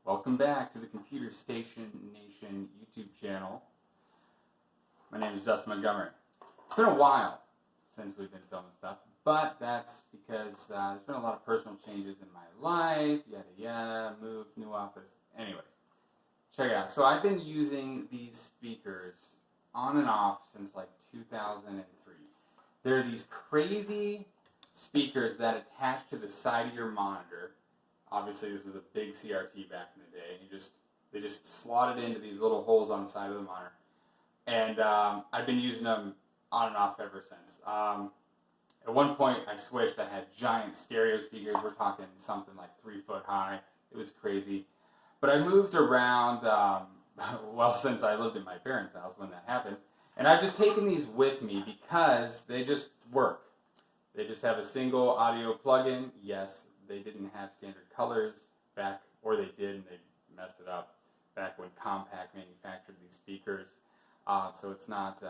Welcome back to the Computer Station Nation YouTube channel. My name is Dustin Montgomery. It's been a while since we've been filming stuff, but that's because there's been a lot of personal changes in my life, yada yada, moved, new office. Anyways, check it out. So I've been using these speakers on and off since like 2003. They're these crazy speakers that attach to the side of your monitor. Obviously, this was a big CRT back in the day. They just slotted into these little holes on the side of the monitor, and I've been using them on and off ever since. At one point, I switched. I had giant stereo speakers. We're talking something like 3 foot high. It was crazy. But I moved around, well, since I lived in my parents' house when that happened, and I've just taken these with me because they just work. They just have a single audio plug-in. Yes, they didn't have standard colors back, or they did and they messed it up back when Compaq manufactured these speakers. So it's not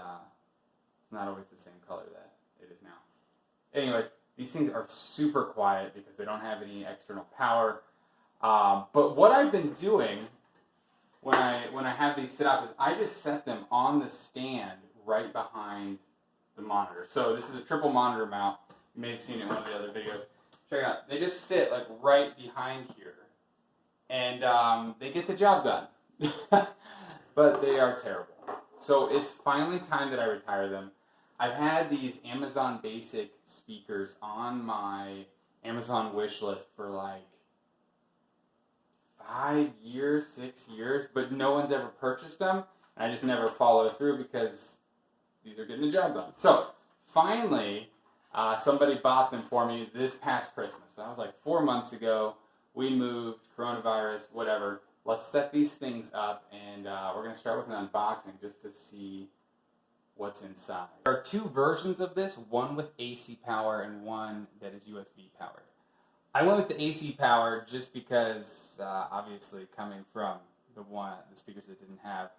always the same color that it is now. Anyways, these things are super quiet because they don't have any external power. But what I've been doing when I have these set up is I just set them on the stand right behind the monitor. So this is a triple monitor mount. You may have seen it in one of the other videos. Check it out. They just sit like right behind here, and they get the job done. But they are terrible. So it's finally time that I retire them. I've had these Amazon Basic speakers on my Amazon wish list for like 5 years, 6 years, but no one's ever purchased them. And I just never follow through because these are getting the job done. So finally, somebody bought them for me this past Christmas. So that was like 4 months ago. We moved, coronavirus, whatever. Let's set these things up, and we're going to start with an unboxing just to see what's inside. There are 2 versions of this, one with AC power and one that is USB powered. I went with the AC power just because, obviously, coming from the speakers that didn't have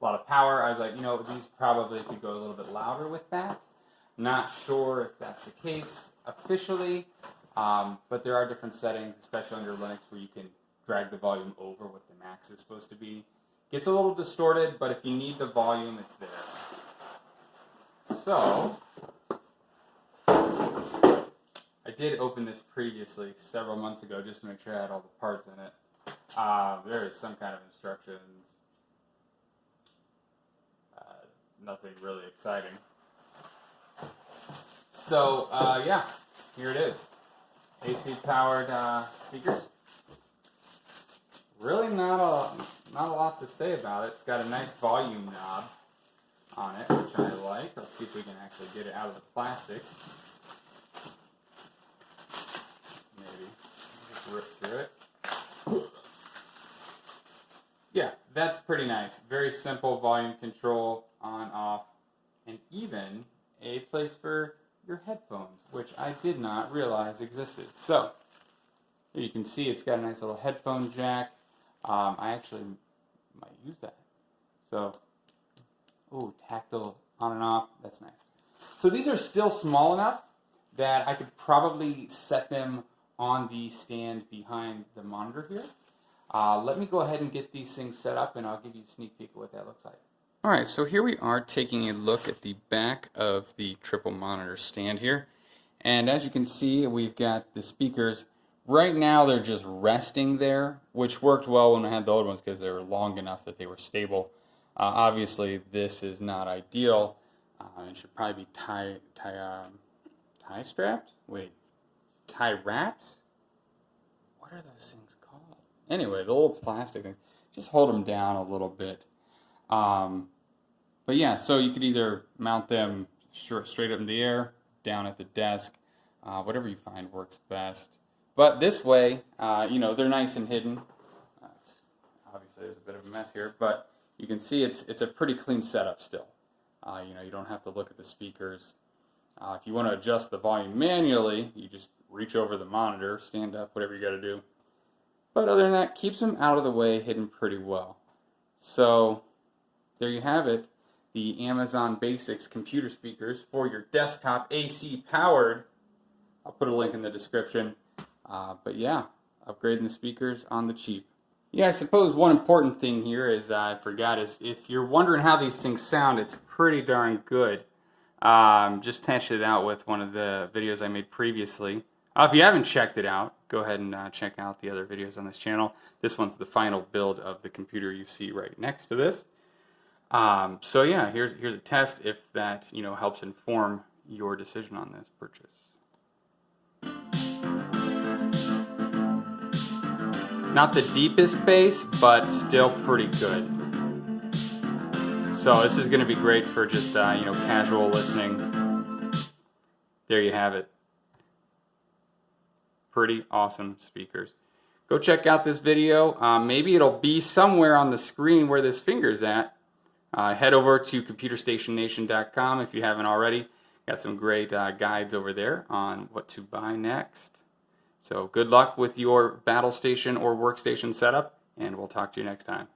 a lot of power, I was like, these probably could go a little bit louder with that. Not sure if that's the case officially, but there are different settings, especially under Linux, where you can drag the volume over what the max is supposed to be. Gets a little distorted, but if you need the volume, it's there. So, I did open this previously, several months ago, just to make sure I had all the parts in it. There is some kind of instructions. Nothing really exciting. So, yeah, here it is. AC-powered speakers. Really not a lot to say about it. It's got a nice volume knob on it, which I like. Let's see if we can actually get it out of the plastic. Maybe. Just rip through it. Yeah, that's pretty nice. Very simple volume control, on, off, and even a place for your headphones, which I did not realize existed. So, here you can see it's got a nice little headphone jack. I actually might use that. So, ooh, tactile on and off. That's nice. So these are still small enough that I could probably set them on the stand behind the monitor here. Let me go ahead and get these things set up, and I'll give you a sneak peek of what that looks like. Alright, so here we are taking a look at the back of the triple monitor stand here. And as you can see, we've got the speakers. Right now they're just resting there, which worked well when I had the old ones because they were long enough that they were stable. Obviously, this is not ideal. It should probably be tie strapped? Wait, tie wraps? What are those things called? Anyway, the little plastic things, just hold them down a little bit. But yeah, so you could either mount them straight up in the air, down at the desk, whatever you find works best. But this way, they're nice and hidden. Obviously, there's a bit of a mess here, but you can see it's a pretty clean setup still. You don't have to look at the speakers. If you want to adjust the volume manually, you just reach over the monitor, stand up, whatever you got to do. But other than that, keeps them out of the way, hidden pretty well. So, there you have it, the Amazon Basics computer speakers for your desktop, AC powered. I'll put a link in the description. But yeah, upgrading the speakers on the cheap. Yeah, I suppose one important thing here is I forgot is if you're wondering how these things sound, it's pretty darn good. Just tested it out with one of the videos I made previously. If you haven't checked it out, go ahead and check out the other videos on this channel. This one's the final build of the computer you see right next to this. So yeah, here's a test if that helps inform your decision on this purchase. Not the deepest bass, but still pretty good. So this is going to be great for just casual listening. There you have it. Pretty awesome speakers. Go check out this video. Maybe it'll be somewhere on the screen where this finger's at. Head over to computerstationnation.com if you haven't already. Got some great guides over there on what to buy next. So good luck with your Battlestation or workstation setup, and we'll talk to you next time.